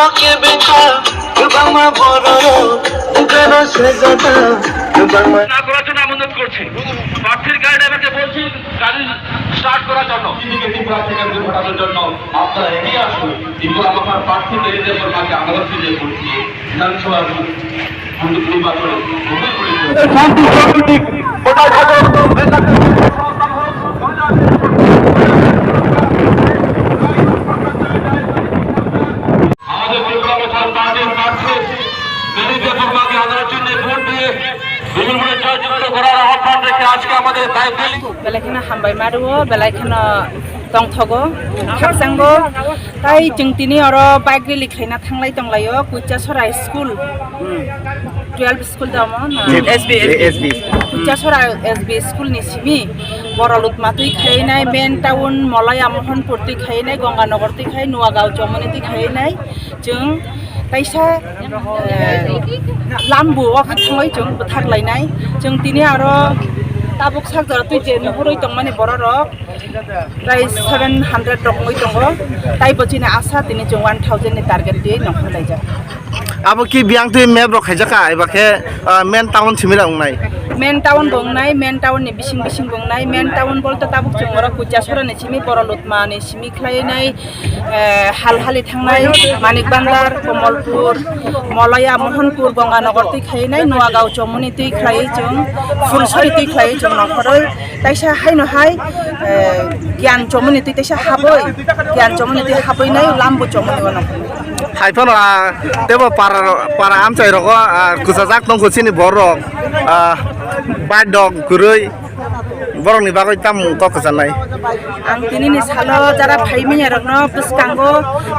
লোকে বেচা বাংলা বড় কেন সে কথা বাংলা না করার জন্য আমন্ত্রণ করছি। প্রার্থীর গাড়ি ড্রাইভারকে বলছি গাড়ি স্টার্ট করার জন্য ঘটানোর জন্য আপনারা এগিয়ে আসুন। কিন্তু আমার প্রার্থীকে এদের মাকে আমাদের ফিরে করছি বিধানসভা নির্বাচনে আমাদের পরিকল্পনা পার্টির প্রার্থী মেরিজে বর্মাকে আনার জন্য ভোট দিয়ে বিভিন্ন জয়যুক্ত করার আহ্বান রেখে আজকে আমাদের দায়িত্ব बेलायखौनो हामबाय मारुओ बेलायखौनो दंथगो थाबसांगो ताई जों दिनै आरो बाइक रेलि खायना थांलाय दंलायो कुइचासरा स्कुल 12 स्कुल दङ एसबी कुइचासरा एसबी स्कुल नि सिमी बरलुत मातुइ खायनाय मेन टाउन मलाया मोहनपुर ति खायनाय गंगानगर ति खाय नुवागाव जमुनि ति खायनाय जों ताइसा लाम्बु थांलाय जों थागलायनाय जों दिनै आरो ताबुक सागजर तुइ जे नुहुरै दं माने बर रक प्राय 700 रकमै दङ ताइ बचिने आशा दिनै जों 1000 नि टार्गेट दिए नखलाय जा अब कि बियां तुइ मेप रखायजाका एबाखे मेन टाउन सिमिरा उंनाय मेन टाउन बंनाय मेन टाउन नि बिसिं बिसिं बंनाय मेन टाउन बोलते ताबुक जों बर कुइचासरा नि सिमि बरलुतमा नि सिमि खायनाय हालहालि थांनाय मानिक बांगार कमलपुर मलया मोहनपुर गंगानगर ति खायनाय नुवागाव जमुनि ति खाय जों फुलसरी ति खाय जों नखरै ताइसा हायनो हाय ज्ञान जमुनि ति ताइसा हाबै ज्ञान जमुनि ति हाबैनाय लाम्बु जमुनि वन हाइफोरा तेबो पारा आमचाइ रग कुसाजाक नं कुसिनि बरक बादक गुरै बरंनि बागै ताम ककजानाय आं दिनैनि सालो जारा फाइमिया रगनो पुसकांगो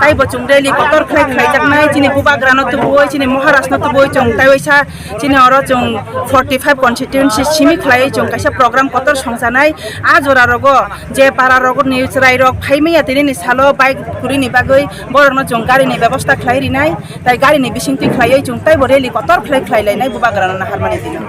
ताइ बचुं रेलि कतर खाय खायजाकनाय जिनि बुबाग्रानो तबोय जिनि महाराष्ट्र तबोय जों ताइसा जिनि अर जों 45 कन्स्टिट्युएन्सि सिमि खाय जों कायसा प्रोग्राम कतर संजानाय आ जरा रग जे पारा रग निउज राय रग फाइमिया दिनैनि सालो बाइक गुरिनि बागै बरनो जों गारिनि व्यवस्था खायरिनाय ताइ गारिनि बिसिंति खायै जों ताइ रेलि कतर खाय खायलायनाय बुबाग्रानो नाहारमानि दिनो